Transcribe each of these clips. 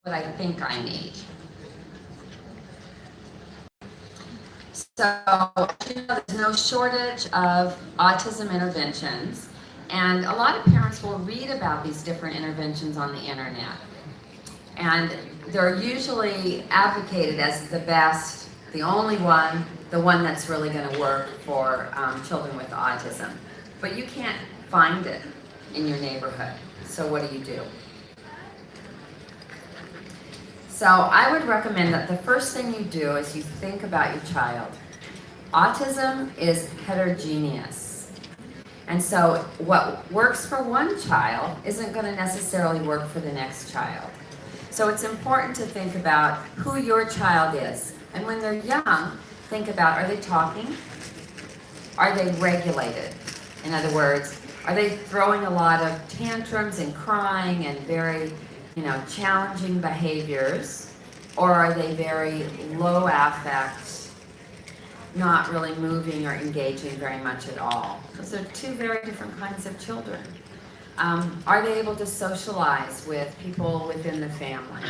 what I think I need. So, there's no shortage of autism interventions, and a lot of parents will read about these different interventions on the internet. And they're usually advocated as the best, the only one, the one that's really going to work for children with autism. But you can't find it in your neighborhood. So what do? So I would recommend that the first thing you do is you think about your child. Autism is heterogeneous. And so what works for one child isn't going to necessarily work for the next child. So it's important to think about who your child is. And when they're young, think about, are they talking? Are they regulated? In other words, are they throwing a lot of tantrums and crying and very, challenging behaviors? Or are they very low affect, not really moving or engaging very much at all? Those are two very different kinds of children. Are they able to socialize with people within the family?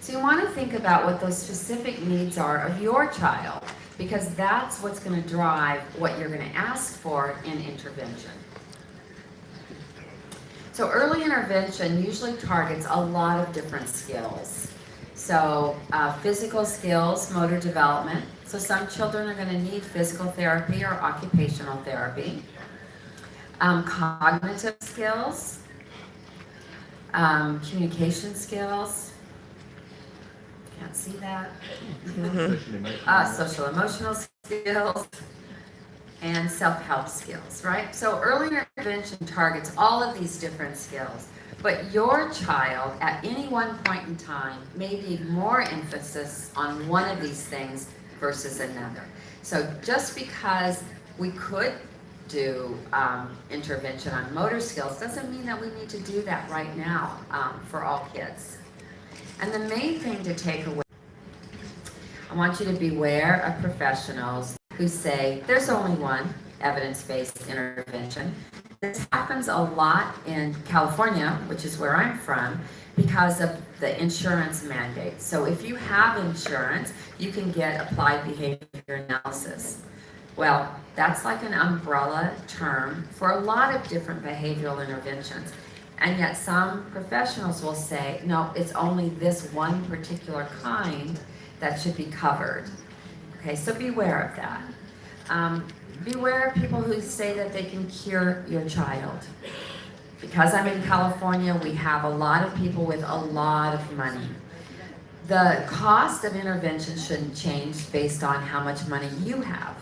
So you want to think about what those specific needs are of your child, because that's what's going to drive what you're going to ask for in intervention. So early intervention usually targets a lot of different skills. So physical skills, motor development. So some children are going to need physical therapy or occupational therapy. Cognitive skills, communication skills. Can't see that. Social emotional skills, and self-help skills, right? So early intervention targets all of these different skills, but your child at any one point in time may need more emphasis on one of these things versus another. So just because we could do intervention on motor skills doesn't mean that we need to do that right now for all kids. And the main thing to take away, I want you to beware of professionals who say there's only one evidence-based intervention. This happens a lot in California, which is where I'm from, because of the insurance mandate. So if you have insurance, you can get applied behavior analysis. Well, that's like an umbrella term for a lot of different behavioral interventions. And yet some professionals will say, no, it's only this one particular kind that should be covered. Okay, so beware of that. Beware of people who say that they can cure your child. Because I'm in California, we have a lot of people with a lot of money. The cost of intervention shouldn't change based on how much money you have.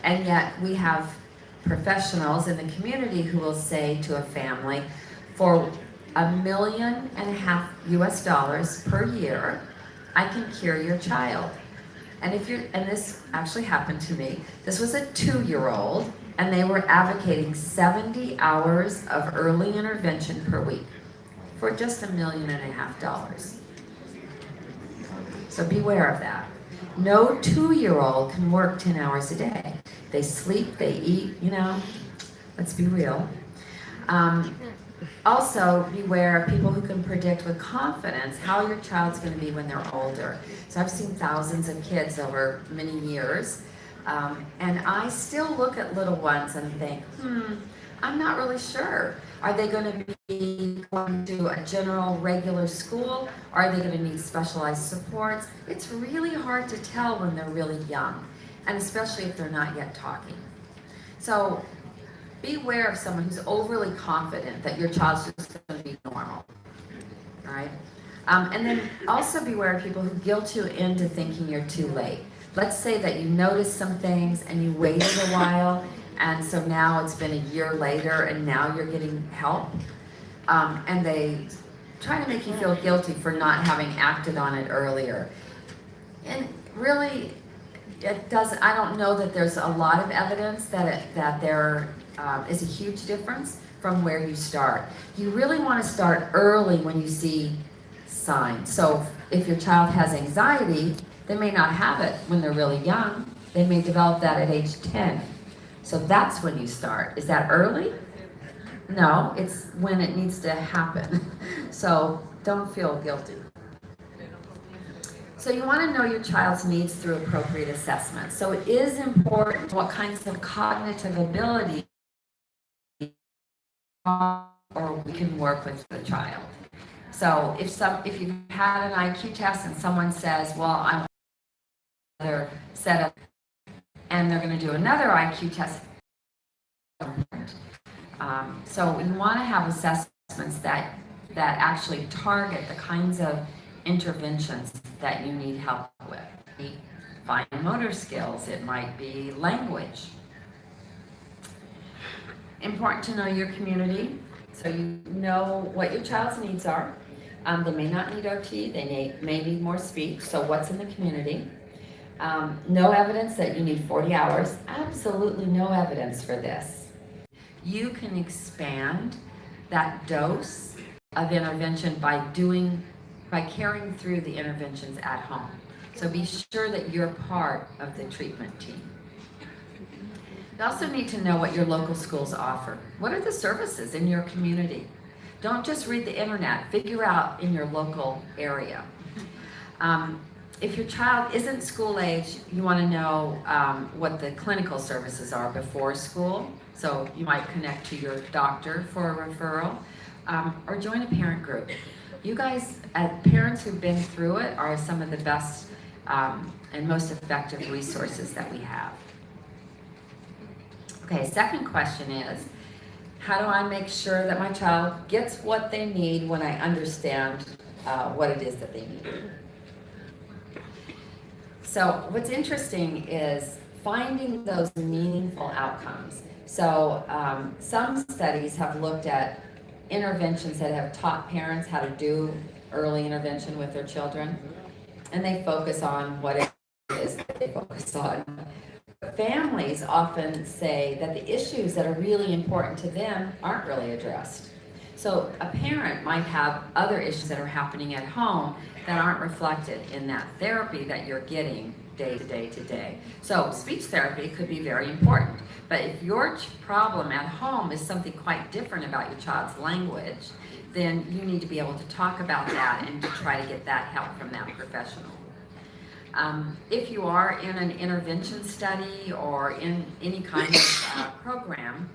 And yet we have professionals in the community who will say to a family, for $1.5 million US per year, I can cure your child. And this actually happened to me. This was a 2-year-old, and they were advocating 70 hours of early intervention per week for just $1.5 million. So beware of that. No 2-year-old can work 10 hours a day. They sleep, they eat, let's be real. Also, beware of people who can predict with confidence how your child's going to be when they're older. So I've seen thousands of kids over many years, and I still look at little ones and think, I'm not really sure. Are they going to be going to a general regular school? Or are they going to need specialized supports? It's really hard to tell when they're really young, and especially if they're not yet talking. So beware of someone who's overly confident that your child's just going to be normal, right? And then also beware of people who guilt you into thinking you're too late. Let's say that you noticed some things and you waited a while, and so now it's been a year later and now you're getting help. And they try to make you feel guilty for not having acted on it earlier. And really, I don't know that there's a lot of evidence that there is a huge difference from where you start. You really want to start early when you see signs. So if your child has anxiety, they may not have it when they're really young. They may develop that at age 10. So that's when you start. Is that early? No, it's when it needs to happen. So don't feel guilty. So you want to know your child's needs through appropriate assessment. So it is important what kinds of cognitive ability or we can work with the child. So if you've had an IQ test and someone says, well, I want another set of, and they're going to do another IQ test. So you want to have assessments that actually target the kinds of interventions that you need help with. Fine motor skills, it might be language. Important to know your community, so you know what your child's needs are. They may not need OT, they may need more speech, so what's in the community? No evidence that you need 40 hours, absolutely no evidence for this. You can expand that dose of intervention by carrying through the interventions at home. So be sure that you're part of the treatment team. You also need to know what your local schools offer. What are the services in your community? Don't just read the internet, figure out in your local area. If your child isn't school age, you want to know what the clinical services are before school. So you might connect to your doctor for a referral, or join a parent group. You guys, as parents who've been through it, are some of the best and most effective resources that we have. Okay, second question is, how do I make sure that my child gets what they need when I understand what it is that they need? So what's interesting is finding those meaningful outcomes. So some studies have looked at interventions that have taught parents how to do early intervention with their children, and they focus on what it is that they focus on. Families often say that the issues that are really important to them aren't really addressed. So a parent might have other issues that are happening at home that aren't reflected in that therapy that you're getting day to day to day. So speech therapy could be very important, but if your problem at home is something quite different about your child's language, then you need to be able to talk about that and to try to get that help from that professional. If you are in an intervention study or in any kind of program,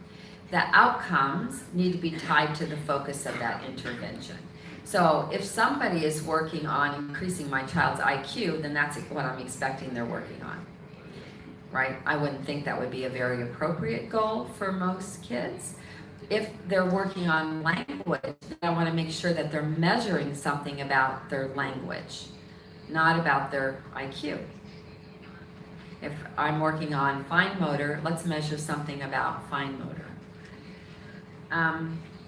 the outcomes need to be tied to the focus of that intervention. So if somebody is working on increasing my child's IQ, then that's what I'm expecting they're working on, right? I wouldn't think that would be a very appropriate goal for most kids. If they're working on language, I want to make sure that they're measuring something about their language, not about their IQ. If I'm working on fine motor, let's measure something about fine motor.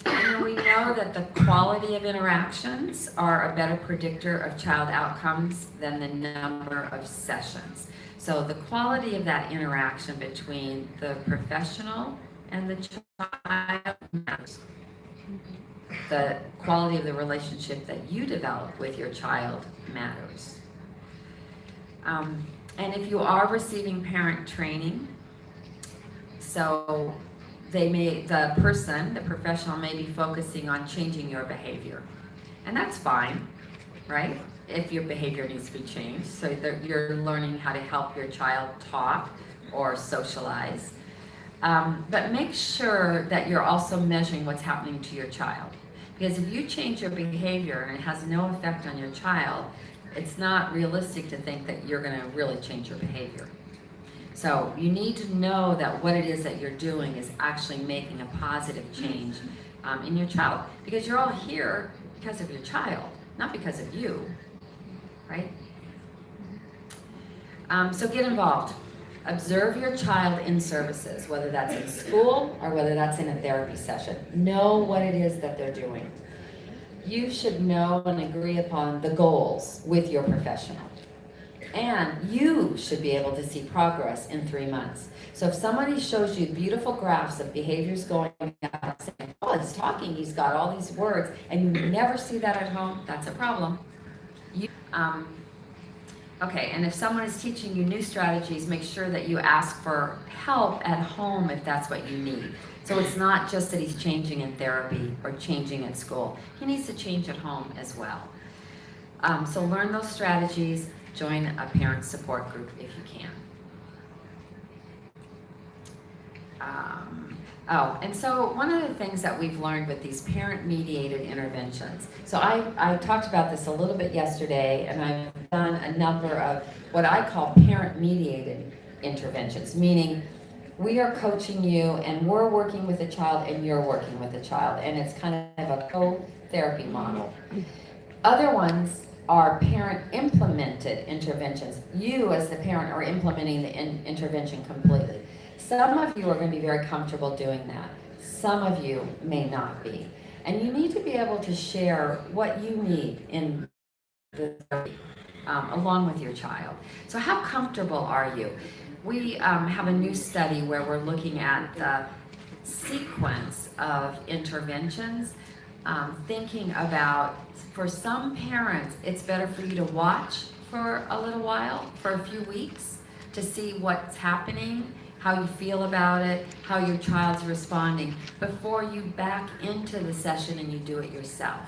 And we know that the quality of interactions are a better predictor of child outcomes than the number of sessions. So the quality of that interaction between the professional and the child matters. The quality of the relationship that you develop with your child matters. And if you are receiving parent training, so the professional may be focusing on changing your behavior. And that's fine, right? If your behavior needs to be changed. So you're learning how to help your child talk or socialize. But make sure that you're also measuring what's happening to your child. Because if you change your behavior and it has no effect on your child, it's not realistic to think that you're going to really change your behavior. So you need to know that what it is that you're doing is actually making a positive change in your child. Because you're all here because of your child, not because of you, right? So get involved. Observe your child in services, whether that's in school or whether that's in a therapy session. Know what it is that they're doing. You should know and agree upon the goals with your professional. And you should be able to see progress in 3 months. So if somebody shows you beautiful graphs of behaviors going up, saying, oh, he's talking, he's got all these words, and you never see that at home, that's a problem. Okay, and if someone is teaching you new strategies, make sure that you ask for help at home if that's what you need. So it's not just that he's changing in therapy or changing at school. He needs to change at home as well. So learn those strategies. join a parent support group if you can. And so one of the things that we've learned with these parent-mediated interventions, so I talked about this a little bit yesterday, and I've done a number of what I call parent-mediated interventions, meaning we are coaching you and we're working with the child and you're working with the child, and it's kind of a co-therapy model. Other ones are parent-implemented interventions. You as the parent are implementing the intervention completely. Some of you are going to be very comfortable doing that. Some of you may not be. And you need to be able to share what you need in the therapy along with your child. So how comfortable are you? We have a new study where we're looking at the sequence of interventions, thinking about, for some parents, it's better for you to watch for a little while, for a few weeks, to see what's happening, how you feel about it, how your child's responding, before you back into the session and you do it yourself.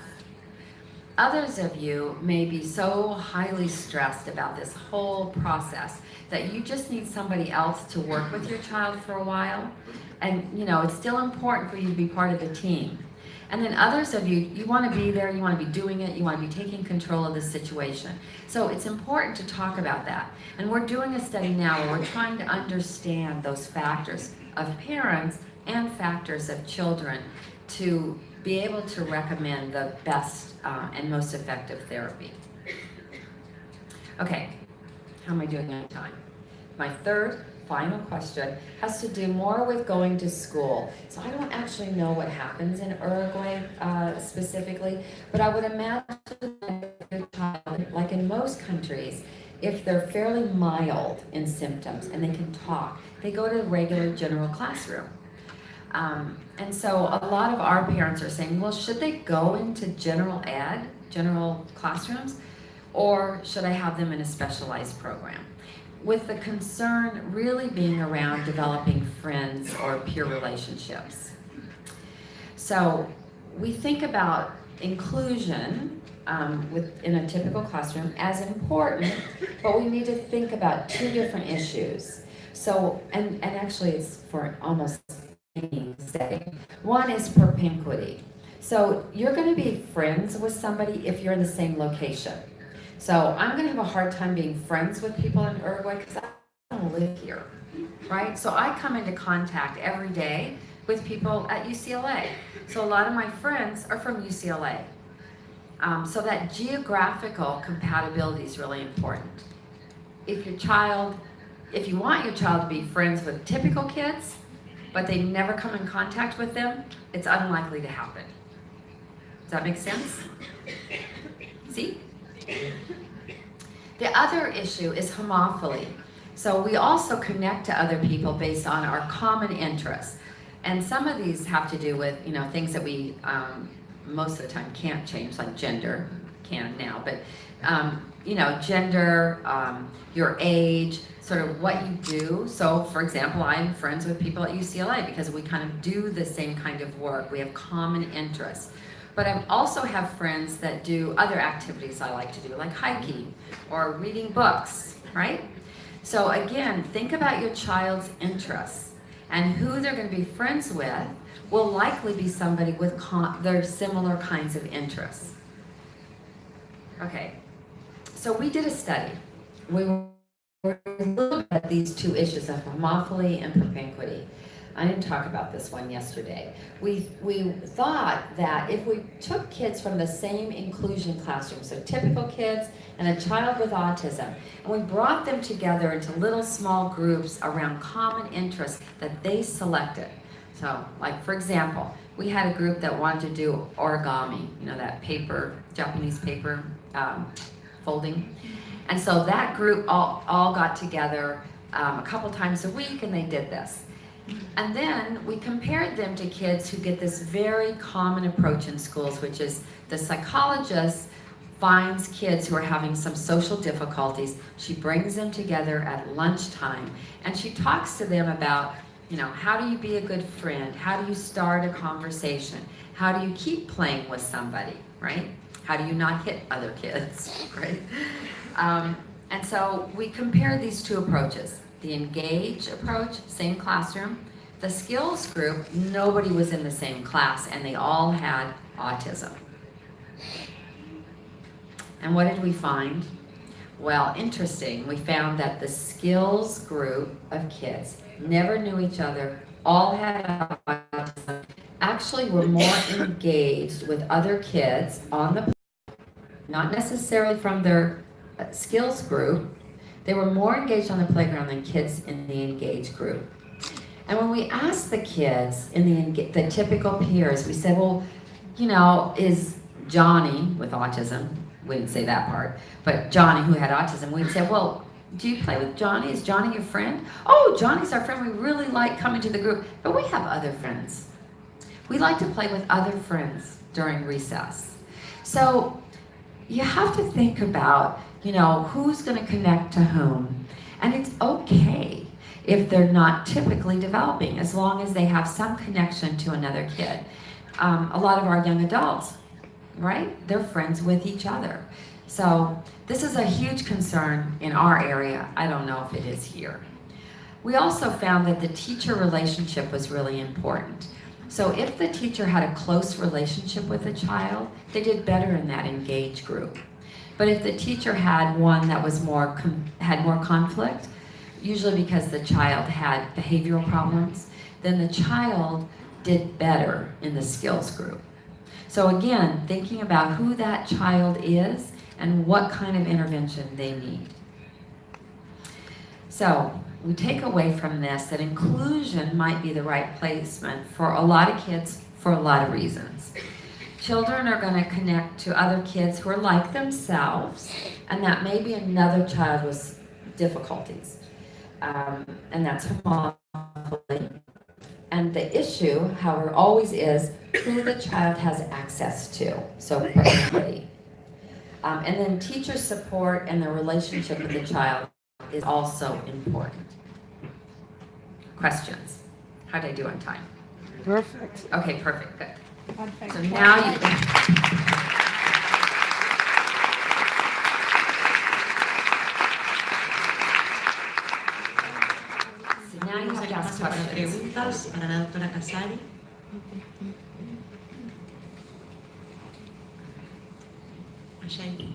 Others of you may be so highly stressed about this whole process that you just need somebody else to work with your child for a while. And it's still important for you to be part of the team. And then others of you, you want to be there, you want to be doing it, you want to be taking control of the situation. So it's important to talk about that. And we're doing a study now where we're trying to understand those factors of parents and factors of children to be able to recommend the best and most effective therapy. Okay, how am I doing on time? My third final question has to do more with going to school. So I don't actually know what happens in Uruguay specifically, but I would imagine that your child, like in most countries, if they're fairly mild in symptoms and they can talk, they go to a regular general classroom. And so a lot of our parents are saying, well, should they go into general classrooms, or should I have them in a specialized program? With the concern really being around developing friends or peer relationships. So we think about inclusion in a typical classroom as important, but we need to think about two different issues. So, and actually it's for almost any setting. One is propinquity. So you're going to be friends with somebody if you're in the same location. So I'm going to have a hard time being friends with people in Uruguay because I don't live here, right? So I come into contact every day with people at UCLA. So a lot of my friends are from UCLA. So that geographical compatibility is really important. If you want your child to be friends with typical kids, but they never come in contact with them, it's unlikely to happen. Does that make sense? See? The other issue is homophily. So we also connect to other people based on our common interests. And some of these have to do with, things that we most of the time can't change, like gender, can now, but gender, your age, sort of what you do. So for example, I'm friends with people at UCLA because we kind of do the same kind of work. We have common interests. But I also have friends that do other activities I like to do, like hiking or reading books, right? So again, think about your child's interests, and who they're going to be friends with will likely be somebody with their similar kinds of interests. Okay, so we did a study. We were looking at these two issues of homophily and propinquity. I didn't talk about this one yesterday. We thought that if we took kids from the same inclusion classroom, so typical kids and a child with autism, and we brought them together into little small groups around common interests that they selected. So, like for example, we had a group that wanted to do origami, that paper, Japanese paper folding. And so that group all got together a couple times a week and they did this. And then we compared them to kids who get this very common approach in schools, which is the psychologist finds kids who are having some social difficulties. She brings them together at lunchtime and she talks to them about, how do you be a good friend? How do you start a conversation? How do you keep playing with somebody, right? How do you not hit other kids, right? And so we compared these two approaches. The engage approach, same classroom. The skills group, nobody was in the same class and they all had autism. And what did we find? Well, interesting. We found that the skills group of kids never knew each other, all had autism, actually were more engaged with other kids on the, not necessarily from their skills group. They were more engaged on the playground than kids in the engaged group. And when we asked the kids in the typical peers, we said, well, you know, is Johnny with autism, we didn't say that part, but Johnny who had autism, we'd say, well, do you play with Johnny? Is Johnny your friend? Oh, Johnny's our friend. We really like coming to the group, but we have other friends. We like to play with other friends during recess. So you have to think about, you know, who's going to connect to whom. And it's okay if they're not typically developing, as long as they have some connection to another kid. A lot of our young adults, right? They're friends with each other. So this is a huge concern in our area. I don't know if it is here. We also found that the teacher relationship was really important. So if the teacher had a close relationship with a child, they did better in that engaged group. But if the teacher had one that was had more conflict, usually because the child had behavioral problems, then the child did better in the skills group. So again, thinking about who that child is and what kind of intervention they need. So we take away from this that inclusion might be the right placement for a lot of kids for a lot of reasons. Children are going to connect to other kids who are like themselves, and that may be another child with difficulties. And that's homophily. And the issue, however, always is who the child has access to, so proximity. And then teacher support and the relationship with the child is also important. Questions? How did I do on time? Perfect. Okay, perfect, good. Perfect. So now you have to ask questions. Preguntas para la doctora Kasari. Allá hay